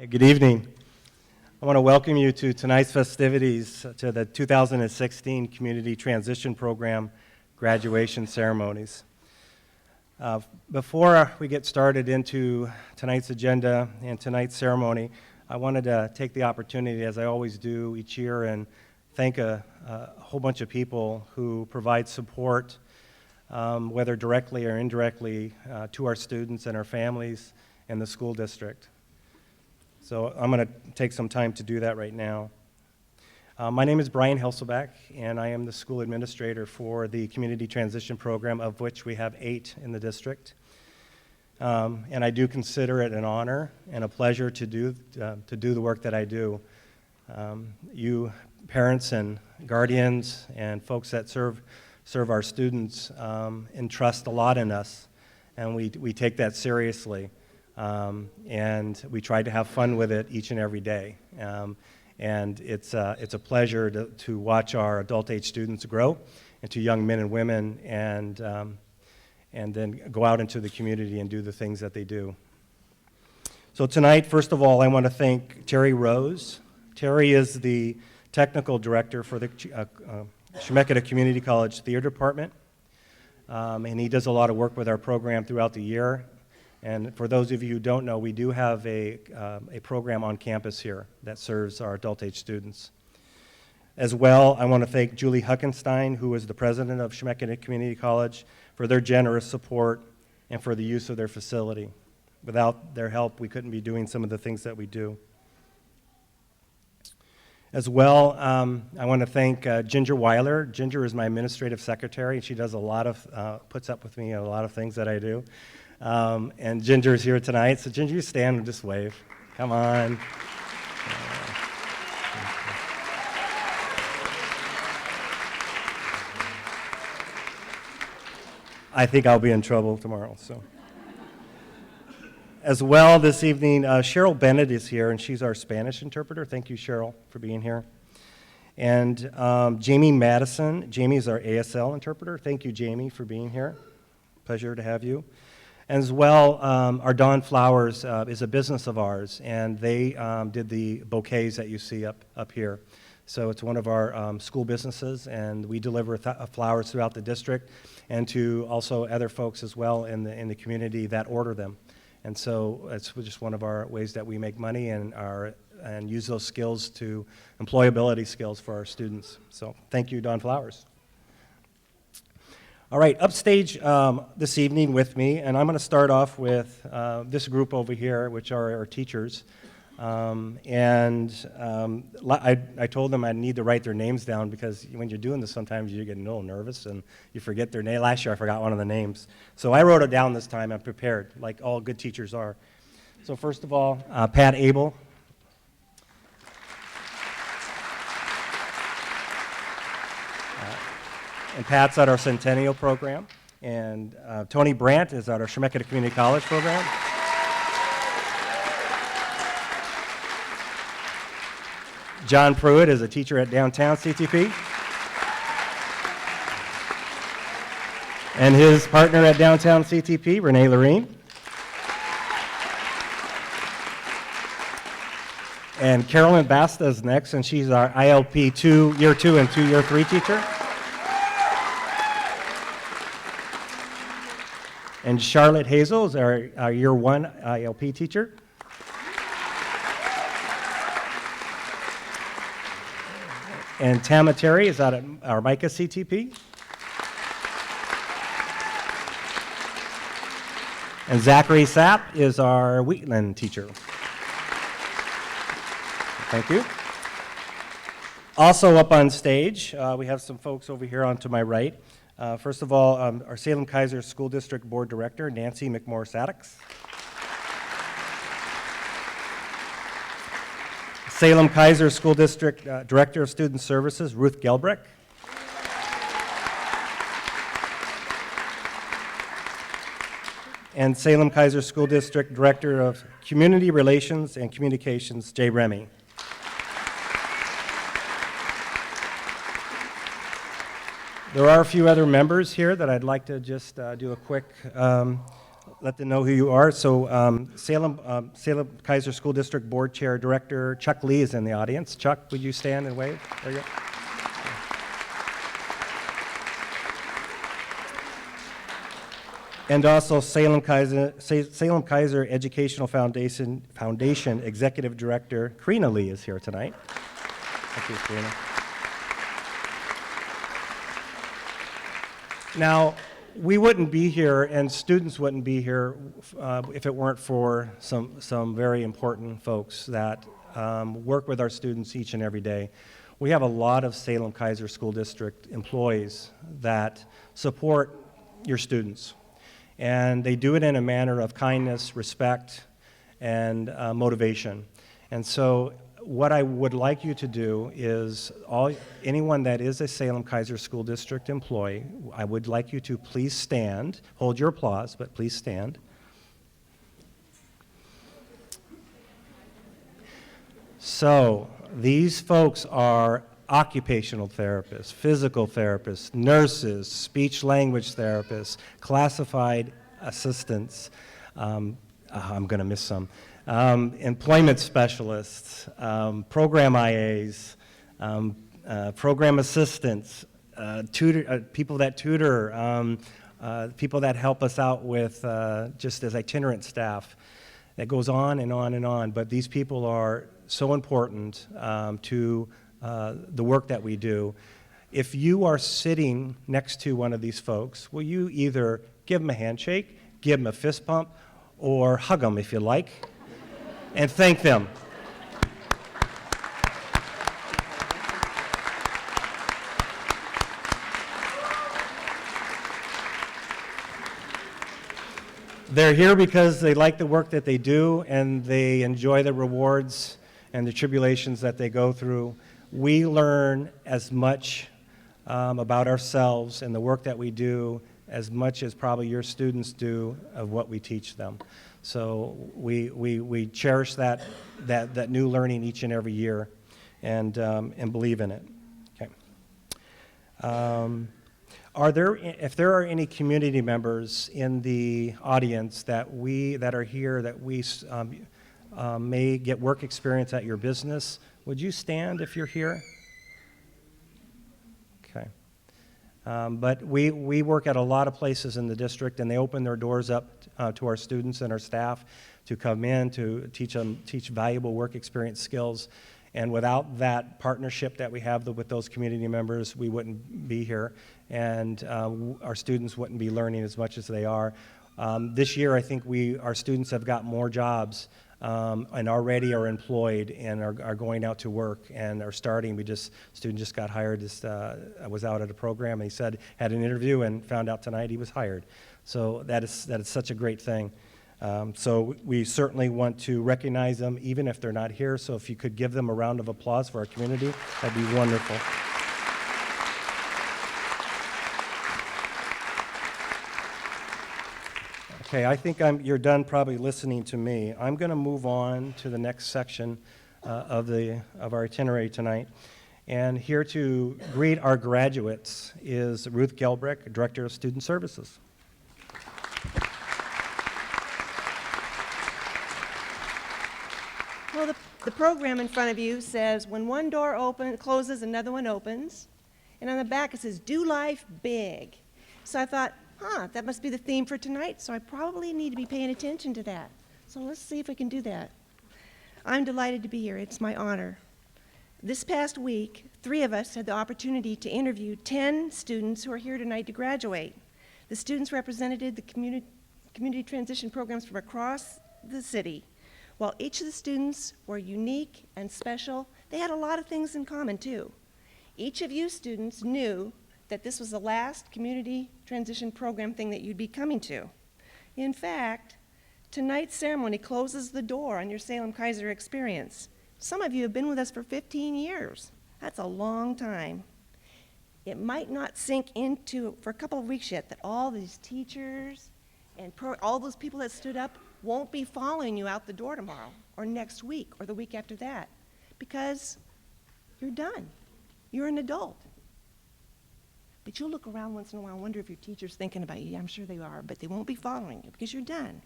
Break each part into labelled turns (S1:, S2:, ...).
S1: Good evening. I want to welcome you to tonight's festivities to the 2016 Community Transition Program graduation ceremonies. Before we get started into tonight's agenda and tonight's ceremony, I wanted to take the opportunity, as I always do each year, and thank a whole bunch of people who provide support, whether directly or indirectly, to our students and our families and the school district. So I'm going to take some time to do that right now. My name is Brian Helselback, and I am the school administrator for the Community Transition Program, of which we have 8 in the district. And I do consider it an honor and a pleasure to do the work that I do. You parents and guardians and folks that serve our students entrust a lot in us, and we take that seriously. And we try to have fun with it each and every day. And it's a pleasure to watch our adult age students grow into young men and women, and then go out into the community and do the things that they do. So tonight, first of all, I want to thank Terry Rose. Terry is the technical director for the Chemeketa Community College Theater Department, and he does a lot of work with our program throughout the year. And for those of you who don't know, we do have a program on campus here that serves our adult age students. As well, I want to thank Julie Huckenstein, who is the president of Chemeketa Community College, for their generous support and for the use of their facility. Without their help, we couldn't be doing some of the things that we do. As well, I want to thank Ginger Weiler. Ginger is my administrative secretary. She does a lot of, puts up with me on a lot of things that I do. And Ginger is here tonight, so Ginger, you stand and just wave. Come on. I think I'll be in trouble tomorrow. So, as well, this evening, Cheryl Bennett is here, and she's our Spanish interpreter. Thank you, Cheryl, for being here. And Jamie Madison. Jamie is our ASL interpreter. Thank you, Jamie, for being here. Pleasure to have you. As well, our Dawn Flowers is a business of ours, and they did the bouquets that you see up here. So it's one of our school businesses, and we deliver flowers throughout the district and to also other folks as well in the community that order them. And so it's just one of our ways that we make money and use those skills to employability skills for our students. So thank you, Dawn Flowers. All right, upstage this evening with me, and I'm going to start off with this group over here, which are our teachers. I told them I need to write their names down because when you're doing this, sometimes you get a little nervous and you forget their name. Last year, I forgot one of the names. So I wrote it down this time. I'm prepared, like all good teachers are. So first of all, Pat Abel. And Pat's at our Centennial program. And Tony Brandt is at our Chemeketa Community College program. John Pruitt is a teacher at Downtown CTP. And his partner at Downtown CTP, Renee Lorene. And Carolyn Basta is next, and she's our ILP Year 2 and Year 3 teacher. And Charlotte Hazel is our Year 1 ILP teacher. And Tama Terry is out at our Micah CTP. And Zachary Sapp is our Wheatland teacher. Thank you. Also up on stage, we have some folks over here on to my right. First of all, our Salem-Keizer School District Board Director, Nancy McMorris-Saddox. Salem-Keizer School District Director of Student Services, Ruth Gelbrecht. And Salem-Keizer School District Director of Community Relations and Communications, Jay Remy. There are a few other members here that I'd like to just do a quick let them know who you are. So Salem Kaiser School District Board Chair Director Chuck Lee is in the audience. Chuck, would you stand and wave? There you go. And also Salem Kaiser Educational Foundation Executive Director Karina Lee is here tonight. Thank you, Karina. Now, we wouldn't be here, and students wouldn't be here if it weren't for some very important folks that work with our students each and every day. We have a lot of Salem Kaiser School District employees that support your students, and they do it in a manner of kindness, respect, and motivation. And so what I would like you to do is, anyone that is a Salem Kaiser School District employee, I would like you to please stand. Hold your applause, but please stand. So these folks are occupational therapists, physical therapists, nurses, speech-language therapists, classified assistants. I'm going to miss some. Employment specialists, program IAs, program assistants, people that tutor, people that help us out with just as itinerant staff. That goes on and on and on, but these people are so important to the work that we do. If you are sitting next to one of these folks, will you either give them a handshake, give them a fist pump, or hug them if you like, and thank them. They're here because they like the work that they do and they enjoy the rewards and the tribulations that they go through. We learn as much about ourselves and the work that we do as much as probably your students do of what we teach them. So we cherish that new learning each and every year and believe in it. Okay. If there are any community members in the audience that are here that we may get work experience at your business, would you stand if you're here? Okay. But we work at a lot of places in the district, and they open their doors up to our students and our staff to come in to teach valuable work experience skills. And without that partnership that we have with those community members, we wouldn't be here, and our students wouldn't be learning as much as they are. This year, I think our students have got more jobs and already are employed and are going out to work and are starting. Student just got hired. I was out at a program, and he had an interview and found out tonight he was hired. So that is such a great thing. So we certainly want to recognize them even if they're not here. So if you could give them a round of applause for our community, that'd be wonderful. Okay, I think you're done probably listening to me. I'm going to move on to the next section of our itinerary tonight. And here to greet our graduates is Ruth Gelbrick, Director of Student Services.
S2: Well, the program in front of you says, when one door closes, another one opens. And on the back it says, do life big. So I thought, that must be the theme for tonight, so I probably need to be paying attention to that. So let's see if we can do that. I'm delighted to be here. It's my honor. This past week, 3 of us had the opportunity to interview 10 students who are here tonight to graduate. The students represented the community transition programs from across the city. While each of the students were unique and special, they had a lot of things in common too. Each of you students knew that this was the last community transition program thing that you'd be coming to. In fact, tonight's ceremony closes the door on your Salem Kaiser experience. Some of you have been with us for 15 years. That's a long time. It might not sink into for a couple of weeks yet that all these teachers and all those people that stood up won't be following you out the door tomorrow or next week or the week after that, because you're done. You're an adult. But you'll look around once in a while and wonder if your teacher's thinking about you. Yeah, I'm sure they are, but they won't be following you because you're done.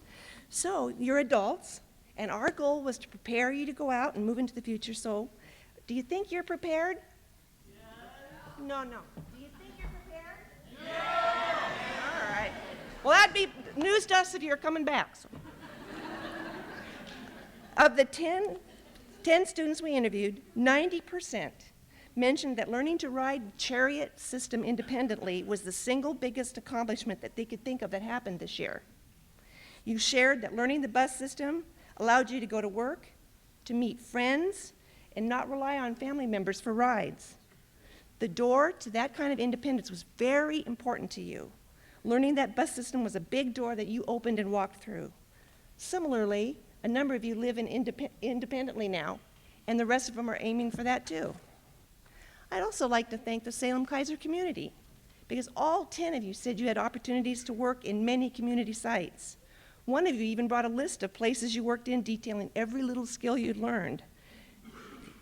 S2: So you're adults, and our goal was to prepare you to go out and move into the future. So do you think you're prepared? No. Do you think you're prepared? All right. Well, that'd be news to us if you're coming back. So. Of the 10 students we interviewed, 90% mentioned that learning to ride chariot system independently was the single biggest accomplishment that they could think of that happened this year. You shared that learning the bus system allowed you to go to work, to meet friends, and not rely on family members for rides. The door to that kind of independence was very important to you. Learning that bus system was a big door that you opened and walked through. Similarly, a number of you live independently now, and the rest of them are aiming for that too. I'd also like to thank the Salem-Keizer community, because all 10 of you said you had opportunities to work in many community sites. One of you even brought a list of places you worked in detailing every little skill you'd learned.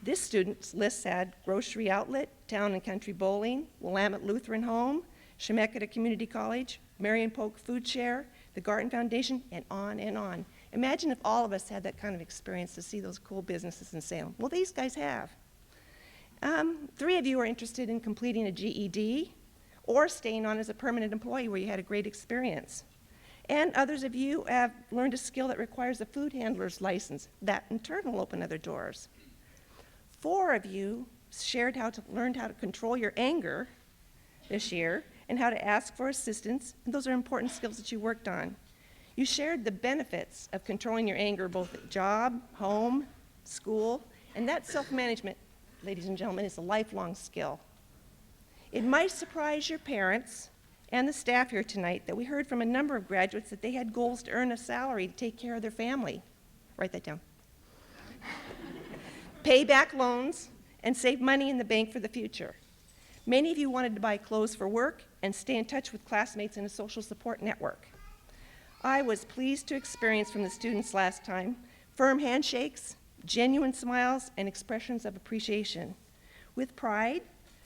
S2: This student's list had Grocery Outlet, Town and Country Bowling, Willamette Lutheran Home, Chemeketa Community College, Marion Polk Food Share, the Garten Foundation, and on and on. Imagine if all of us had that kind of experience to see those cool businesses in Salem. Well, these guys have. 3 of you are interested in completing a GED or staying on as a permanent employee where you had a great experience. And others of you have learned a skill that requires a food handler's license. That in turn will open other doors. 4 of you learned how to control your anger this year and how to ask for assistance, and those are important skills that you worked on. You shared the benefits of controlling your anger both at job, home, school, and that self-management, ladies and gentlemen, is a lifelong skill. It might surprise your parents and the staff here tonight that we heard from a number of graduates that they had goals to earn a salary to take care of their family. Write that down. Pay back loans and save money in the bank for the future. Many of you wanted to buy clothes for work and stay in touch with classmates in a social support network. I was pleased to experience from the students last time firm handshakes, genuine smiles, and expressions of appreciation. With pride,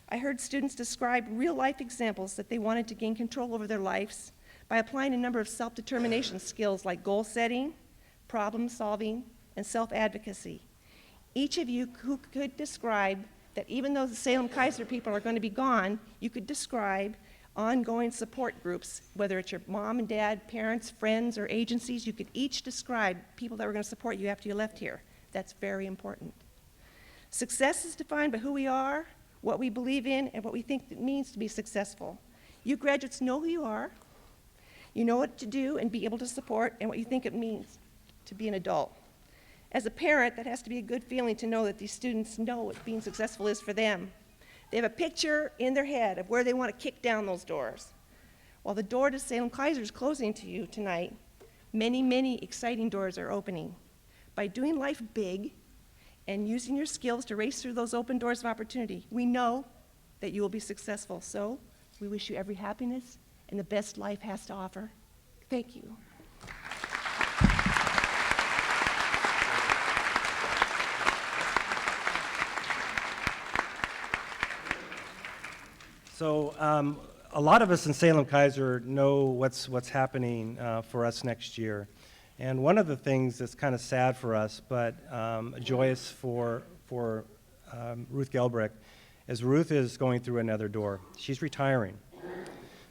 S2: I heard students describe real-life examples that they wanted to gain control over their lives by applying a number of self-determination skills like goal setting, problem solving, and self-advocacy. Each of you who could describe that even though the Salem-Keizer people are going to be gone, you could describe ongoing support groups, whether it's your mom and dad, parents, friends, or agencies, you could each describe people that were going to support you after you left here. That's very important. Success is defined by who we are, what we believe in, and what we think it means to be successful. You graduates know who you are, you know what to do and be able to support, and what you think it means to be an adult. As a parent, that has to be a good feeling to know that these students know what being successful is for them. They have a picture in their head of where they want to kick down those doors. While the door to Salem-Keizer is closing to you tonight, many, many exciting doors are opening. By doing life big and using your skills to race through those open doors of opportunity, we know that you will be successful. So we wish you every happiness and the best life has to offer. Thank you.
S1: So a lot of us in Salem-Keizer know what's happening for us next year. And one of the things that's kind of sad for us, but joyous for Ruth Gelbrick, is Ruth is going through another door. She's retiring.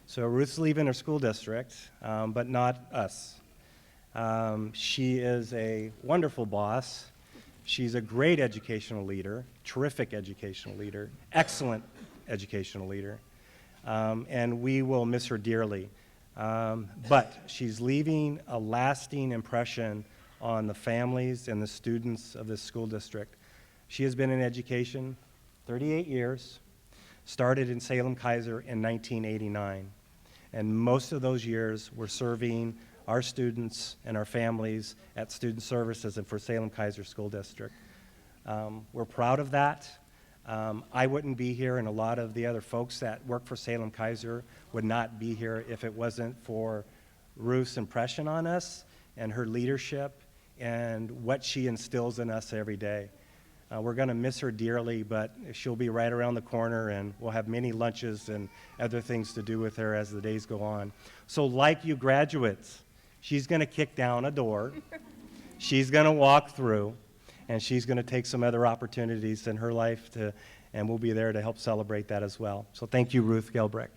S1: So Ruth's leaving her school district, but not us. She is a wonderful boss. She's a great educational leader, terrific educational leader, excellent educational leader, and we will miss her dearly. But she's leaving a lasting impression on the families and the students of this school district. She has been in education 38 years, started in Salem-Keizer in 1989, and most of those years were serving our students and our families at student services and for Salem-Keizer School District. We're proud of that. I wouldn't be here, and a lot of the other folks that work for Salem-Keizer would not be here if it wasn't for Ruth's impression on us and her leadership and what she instills in us every day. We're going to miss her dearly, but she'll be right around the corner, and we'll have many lunches and other things to do with her as the days go on. So like you graduates, she's going to kick down a door, she's going to walk through, and she's going to take some other opportunities in her life, and we'll be there to help celebrate that as well. So thank you, Ruth Gelbrick.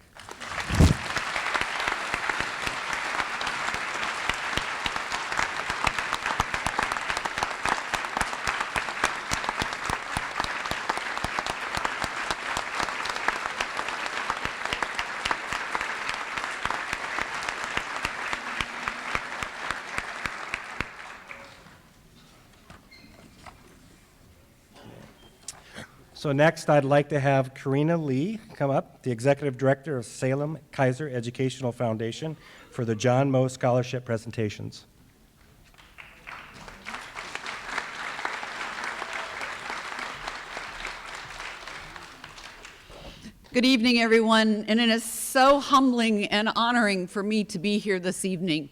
S1: So next, I'd like to have Karina Lee come up, the Executive Director of Salem Kaiser Educational Foundation, for the John Moe Scholarship presentations.
S3: Good evening, everyone, and it is so humbling and honoring for me to be here this evening.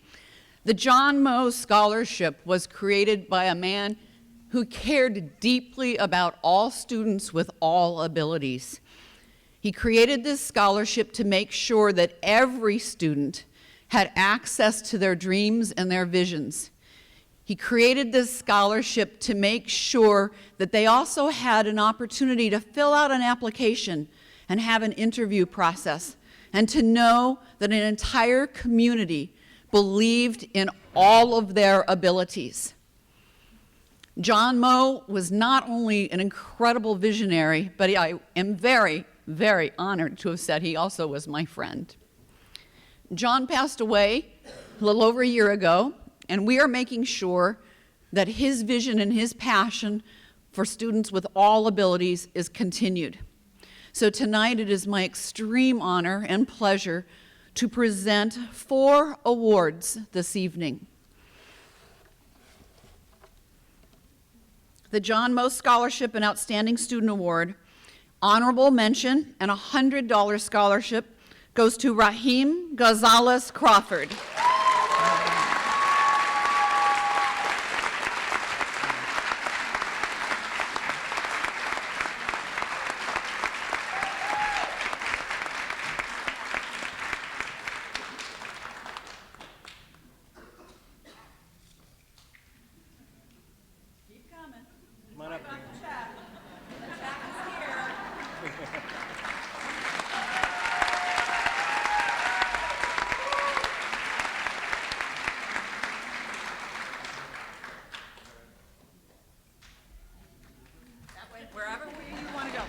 S3: The John Moe Scholarship was created by a man who cared deeply about all students with all abilities. He created this scholarship to make sure that every student had access to their dreams and their visions. He created this scholarship to make sure that they also had an opportunity to fill out an application and have an interview process, and to know that an entire community believed in all of their abilities. John Moe was not only an incredible visionary, but I am very, very honored to have said he also was my friend. John passed away a little over a year ago, and we are making sure that his vision and his passion for students with all abilities is continued. So tonight it is my extreme honor and pleasure to present 4 awards this evening. The John Moe Scholarship and Outstanding Student Award, honorable mention, and a $100 scholarship goes to Raheem Gonzalez Crawford.
S1: Come on up.
S3: That way, wherever you want to go.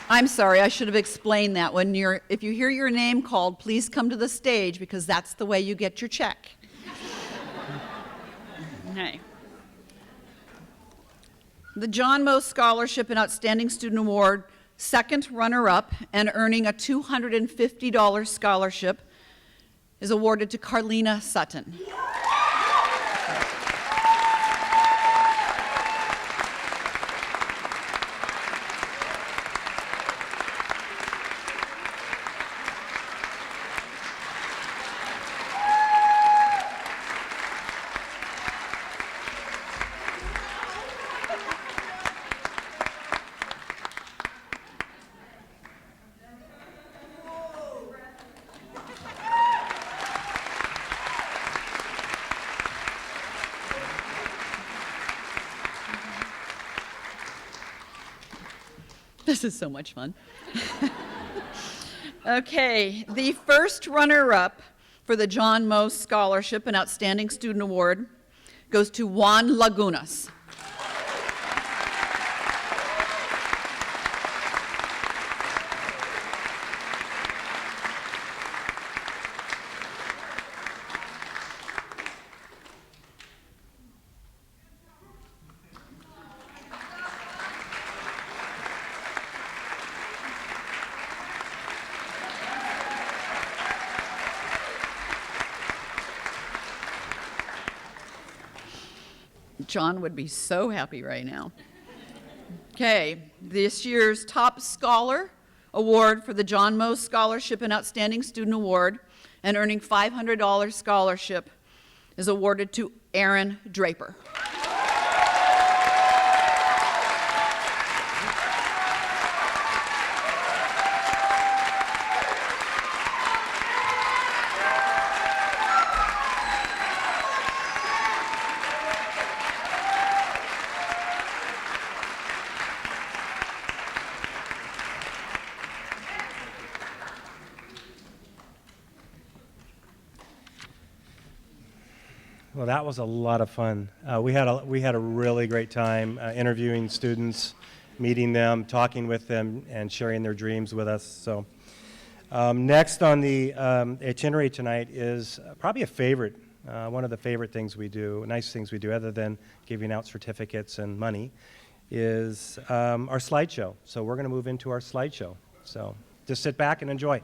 S3: I'm sorry, I should have explained that. If you hear your name called, please come to the stage, because that's the way you get your check. Okay. The John Moe Scholarship and Outstanding Student Award, second runner-up and earning a $250 scholarship, is awarded to Carlina Sutton. This is so much fun. Okay, the first runner-up for the John Moe Scholarship and Outstanding Student Award goes to Juan Lagunas. John would be so happy right now. Okay, this year's Top Scholar Award for the John Moe Scholarship and Outstanding Student Award and earning $500 scholarship is awarded to Aaron Draper.
S1: Well, that was a lot of fun. We had a really great time interviewing students, meeting them, talking with them, and sharing their dreams with us. So, next on the itinerary tonight is probably a favorite, one of the favorite things we do, nice things we do, other than giving out certificates and money, is our slideshow. So we're going to move into our slideshow. So just sit back and enjoy.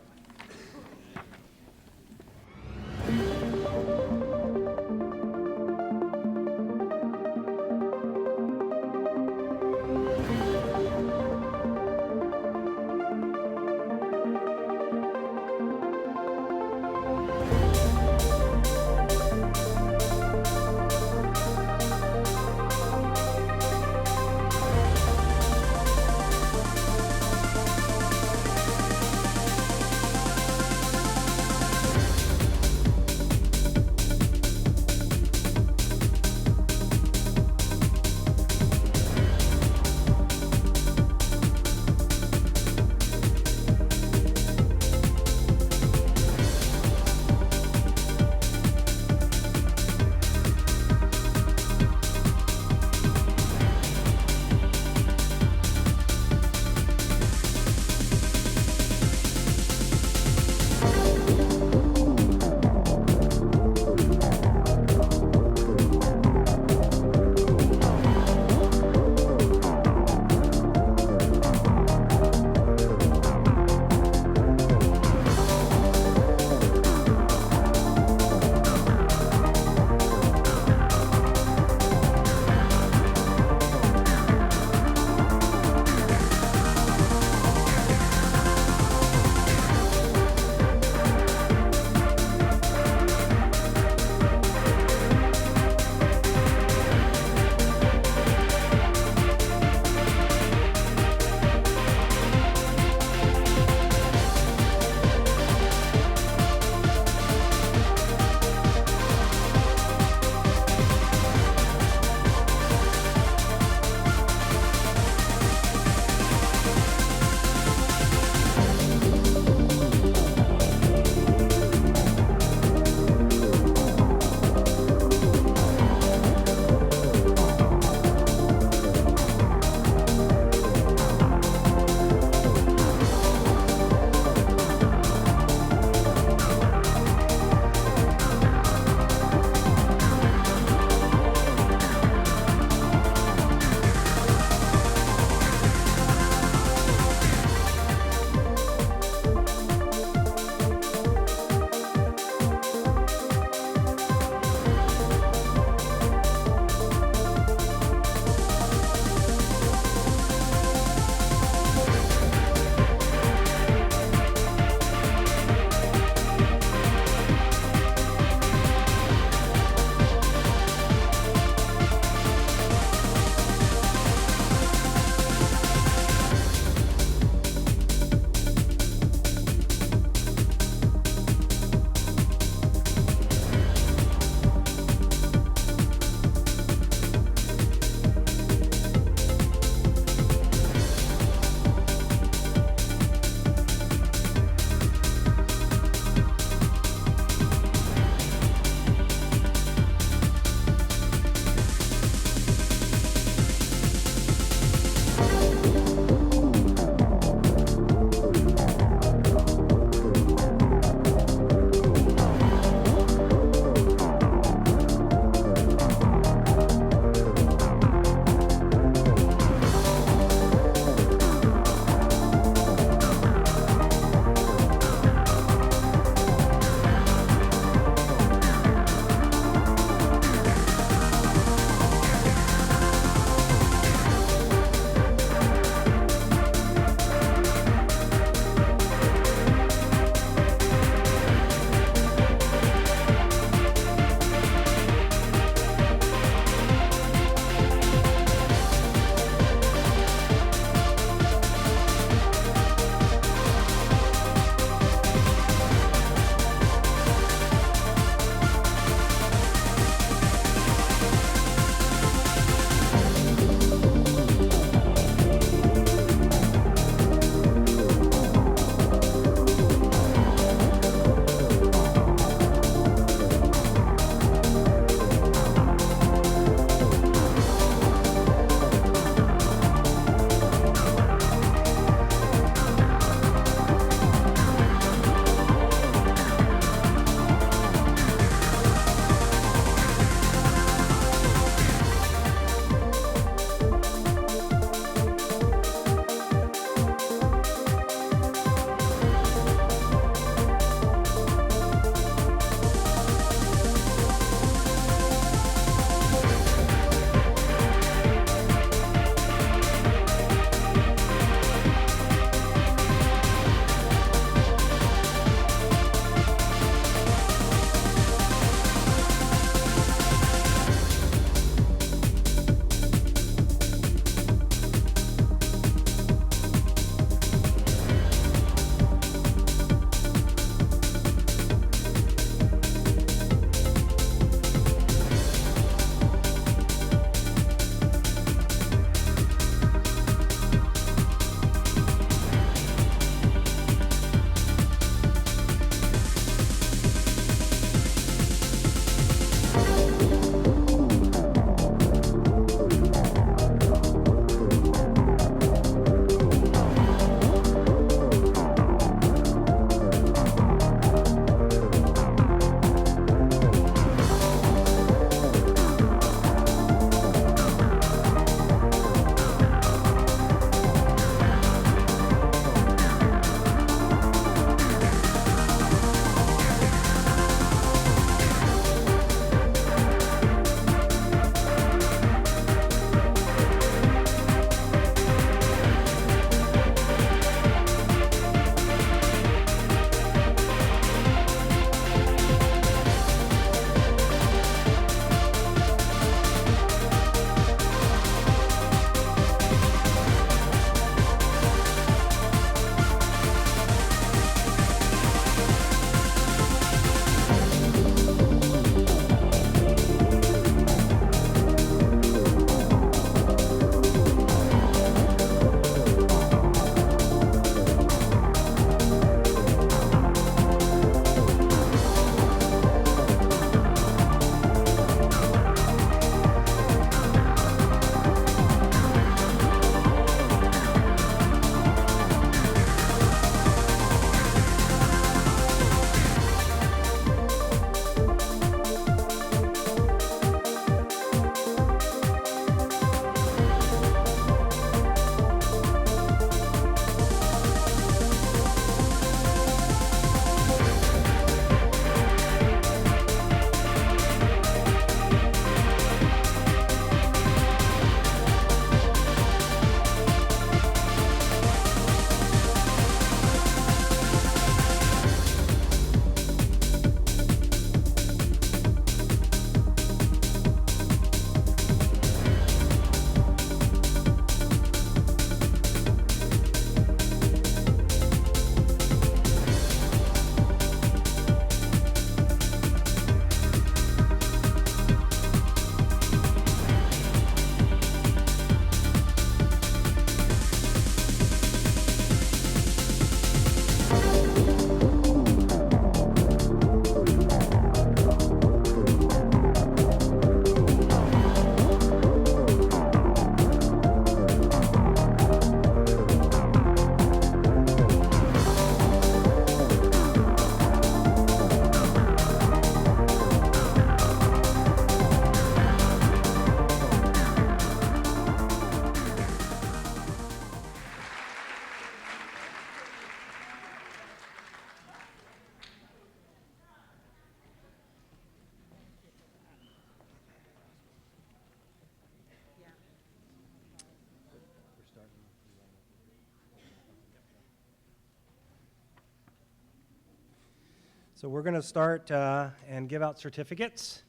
S1: So we're going to start and give out certificates.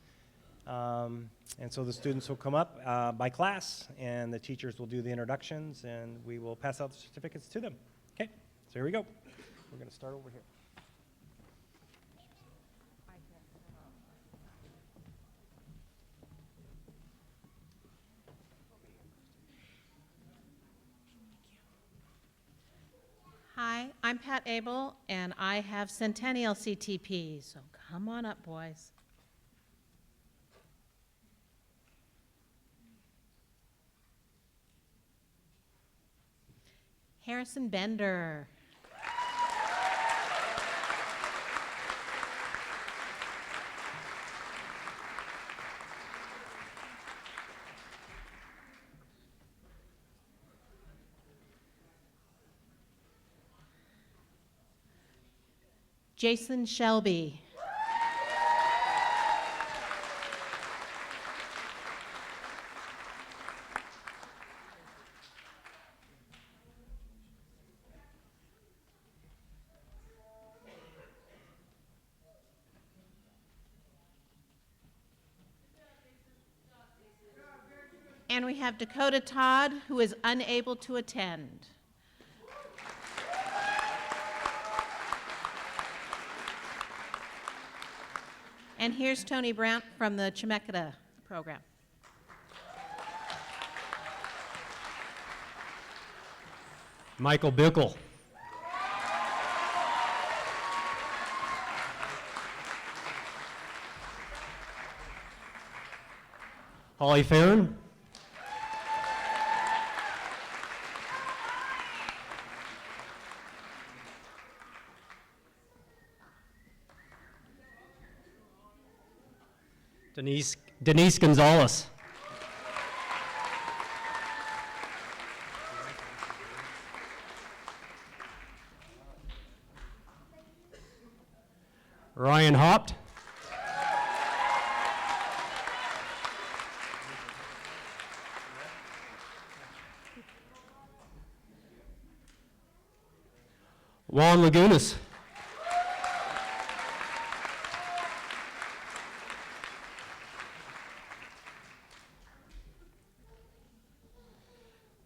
S1: And so the students will come up by class, and the teachers will do the introductions, and we will pass out the certificates to them. Okay, so here we go. We're going to start over here.
S4: Hi, I'm Pat Abel, and I have Centennial CTP, so come on up, boys. Harrison Bender. Jason Shelby. And we have Dakota Todd, who is unable to attend. And here's Tony Brandt from the Chemeketa program.
S5: Michael Bickle. Holly Farron. Denise Gonzalez. Ryan Hopt. Juan Lagunas.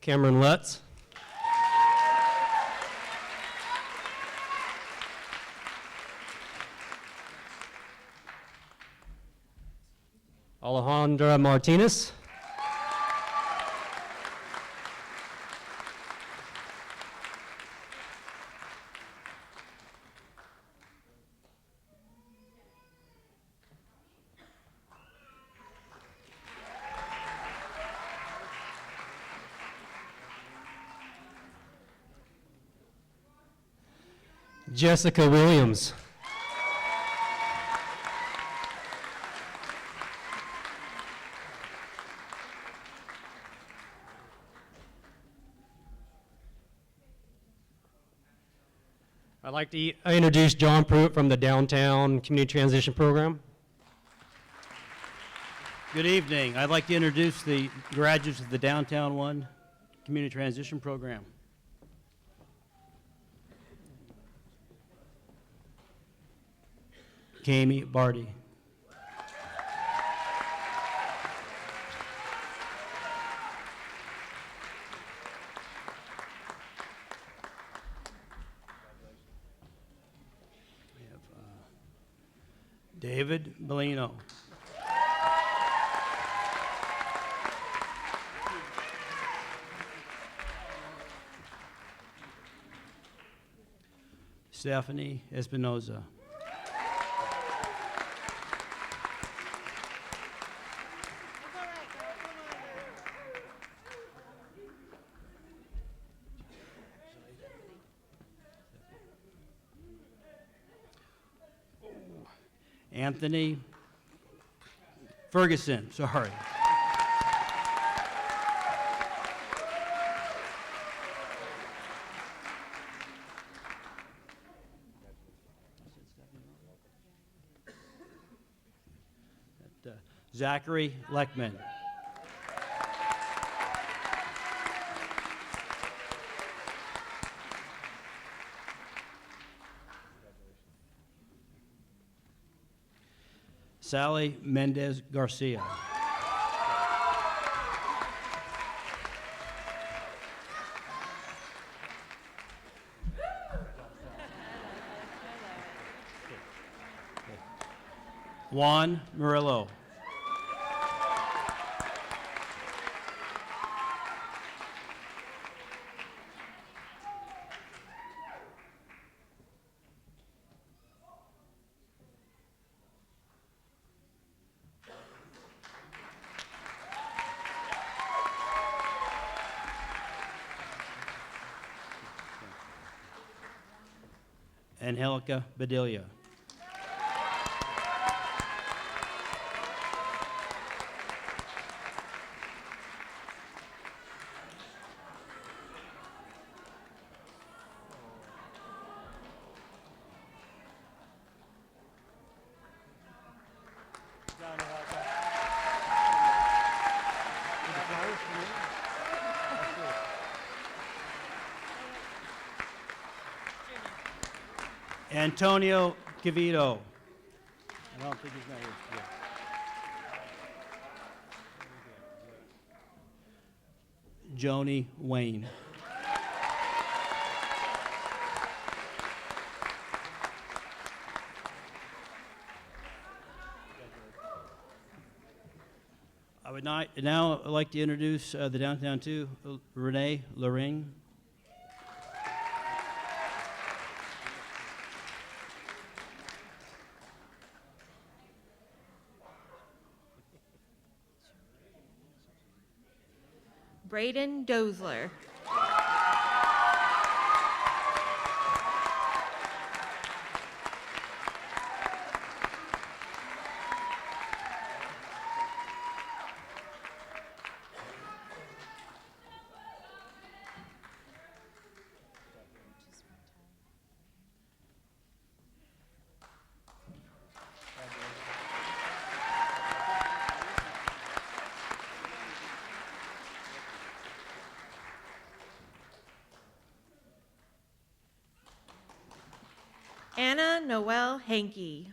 S5: Cameron Letts. Alejandra Martinez. Jessica Williams. I'd like to introduce John Pruitt from the Downtown Community Transition Program.
S6: Good evening. I'd like to introduce the graduates of the Downtown One Community Transition Program. Kami Barty. We have David Bellino. Stephanie Espinoza. Anthony Ferguson, sorry. Zachary Leckman. Sally Mendez Garcia. Juan Murillo. Angelica Bedelia. Antonio Cavito. I don't think he's not here. Yeah. Joni Wayne. I would now like to introduce the Downtown 2, Renee Lorraine.
S7: Braden Dozler. Anna Noel Hankey.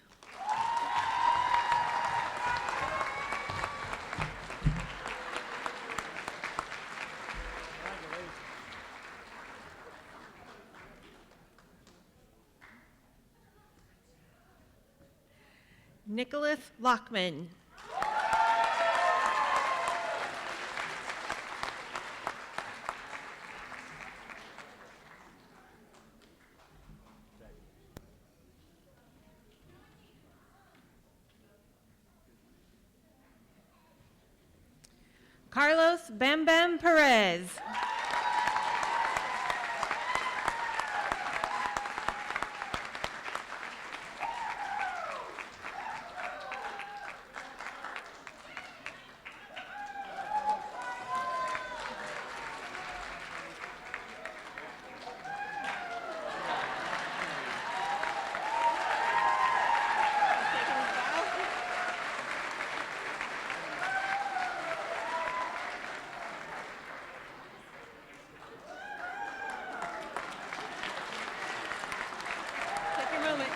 S7: Nicholas Lockman. Carlos Bam Bam Perez.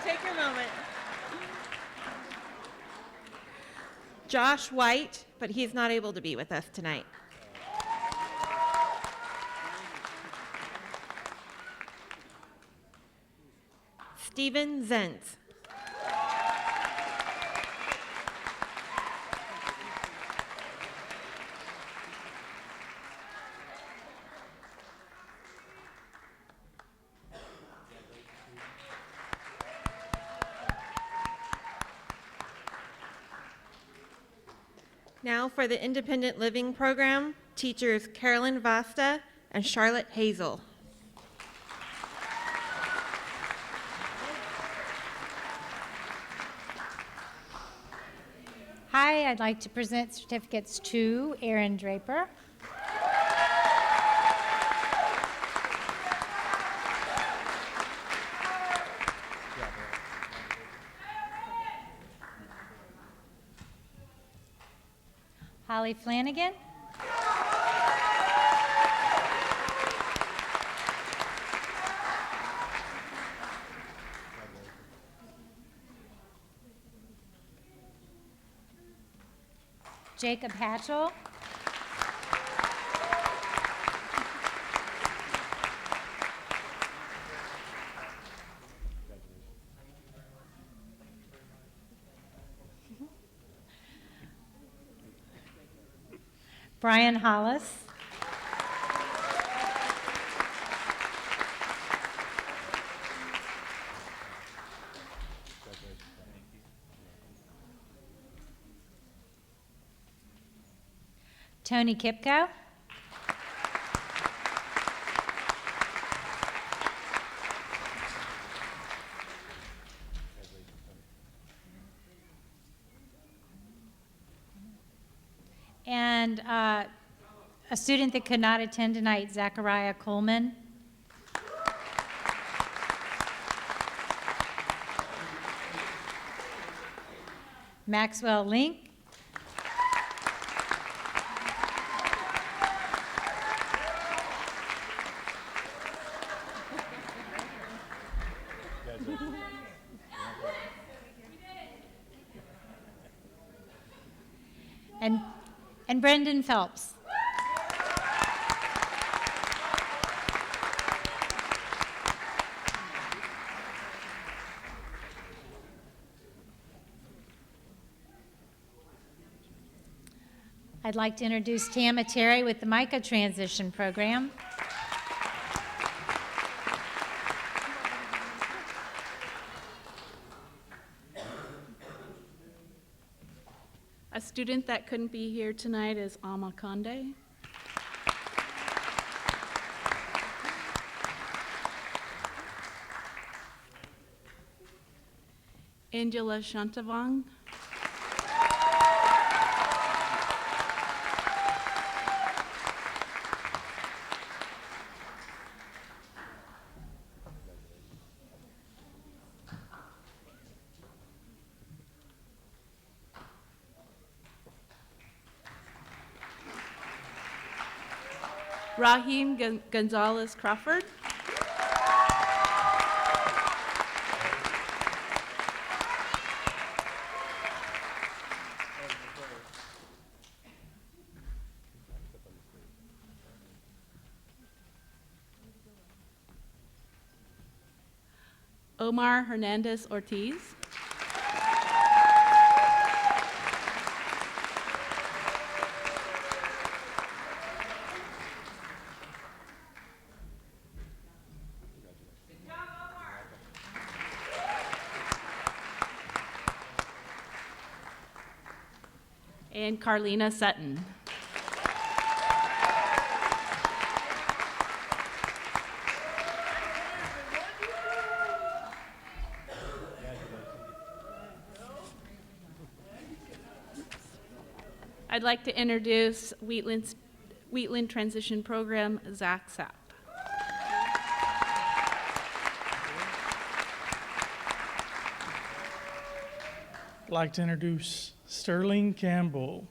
S7: Take your moment. Josh White, but he's not able to be with us tonight. Steven Zentz. Now for the Independent Living Program, teachers Carolyn Vasta and Charlotte Hazel.
S8: Hi, I'd like to present certificates to Erin Draper. Holly Flanagan. Jacob Hatchell. Brian Hollis. Tony Kipko. And a student that could not attend tonight, Zachariah Coleman. Maxwell Link. And Brendan Phelps. I'd like to introduce Tama Terry with the MICA Transition Program.
S9: A student that couldn't be here tonight is Alma Conde. Angela Shantavang. Raheem Gonzalez Crawford. Omar Hernandez Ortiz. And Carlina Sutton. I'd like to introduce Wheatland Transition Program, Zach Sapp.
S10: I'd like to introduce Sterling Campbell.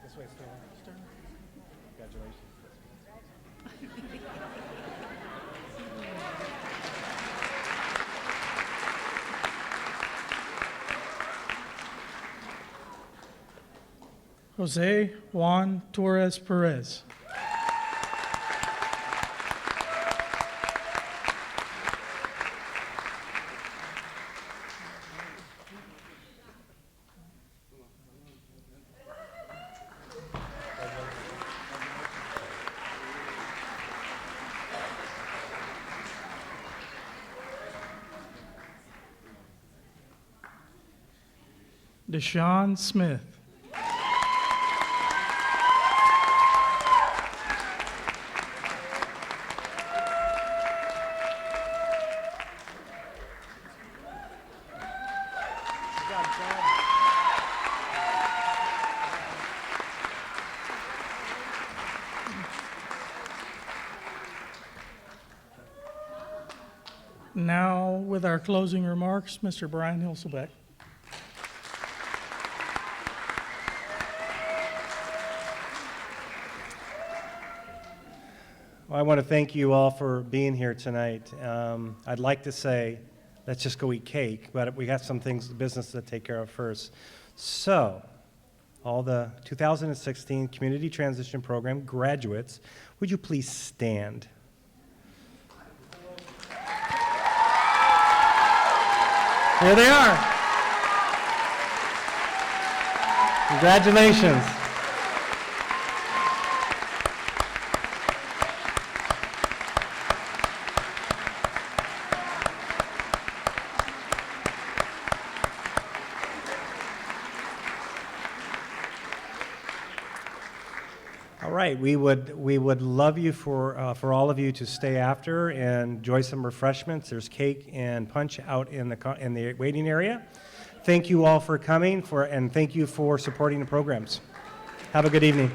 S1: This way, Sterling. Congratulations.
S10: Jose Juan Torres Perez. Deshaun Smith. Now, with our closing remarks, Mr. Brian Hilselbeck.
S1: Well, I want to thank you all for being here tonight. I'd like to say, let's just go eat cake, but we got some things, business to take care of first. So, all the 2016 Community Transition Program graduates, would you please stand? Here they are. Congratulations. All right, we would love you for all of you to stay after and enjoy some refreshments. There's cake and punch out in the waiting area. Thank you all for coming and thank you for supporting the programs. Have a good evening.